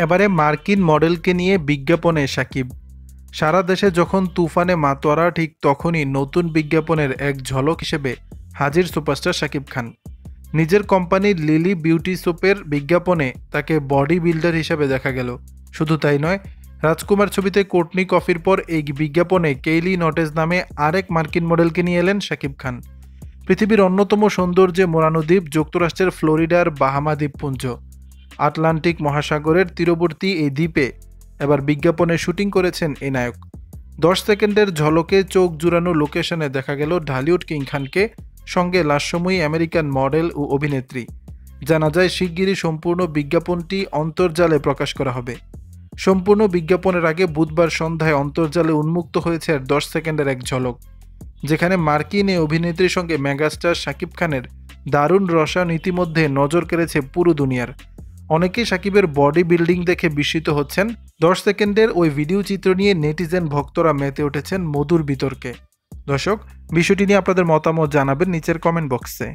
এবারে মার্কিন মডেলকে নিয়ে বিজ্ঞাপনে শাকিব। সারা দেশে যখন তুফানে মাতোয়ারা, ঠিক তখনই নতুন বিজ্ঞাপনের এক ঝলক হিসেবে হাজির সুপারস্টার শাকিব খান। নিজের কোম্পানির লিলি বিউটি সোপের বিজ্ঞাপনে তাকে বডি বিল্ডার হিসেবে দেখা গেল। শুধু তাই নয়, রাজকুমার ছবিতে কোর্টনি কফির পর এই বিজ্ঞাপনে কেইলি নটেজ নামে আরেক মার্কিন মডেলকে নিয়ে এলেন শাকিব খান। পৃথিবীর অন্যতম সৌন্দর্যে মোড়ানো দ্বীপ যুক্তরাষ্ট্রের ফ্লোরিডার বাহামা দ্বীপপুঞ্জ। আটলান্টিক মহাসাগরের তীরবর্তী এই দ্বীপে এবার বিজ্ঞাপনে শুটিং করেছেন এই নায়ক। 10 সেকেন্ডের ঝলকে চোখ জুড়ানো লোকেশনে দেখা গেল ঢালিউড কিং খানকে, সঙ্গে লাস্যময়ী আমেরিকান মডেল ও অভিনেত্রী। জানা যায় শিগগিরই সম্পূর্ণ বিজ্ঞাপনটি অন্তর্জালে প্রকাশ করা হবে। সম্পূর্ণ বিজ্ঞাপনের আগে বুধবার সন্ধ্যায় অন্তর্জালে উন্মুক্ত হয়েছে 10 সেকেন্ডের এক ঝলক, যেখানে মার্কিন এই অভিনেত্রীর সঙ্গে মেগাস্টার শাকিব খানের দারুণ রসায়ন ইতিমধ্যে নজর কেড়েছে পুরো দুনিয়ার। অনেকেই শাকিবের বডি বিল্ডিং দেখে বিস্মিত হচ্ছেন। 10 সেকেন্ডের ওই ভিডিও চিত্র নিয়ে নেটিজেন ভক্তরা মেতে উঠেছেন মধুর বিতর্কে। দর্শক, বিষয়টি নিয়ে আপনাদের মতামত জানাবেন নিচের কমেন্ট বক্সে।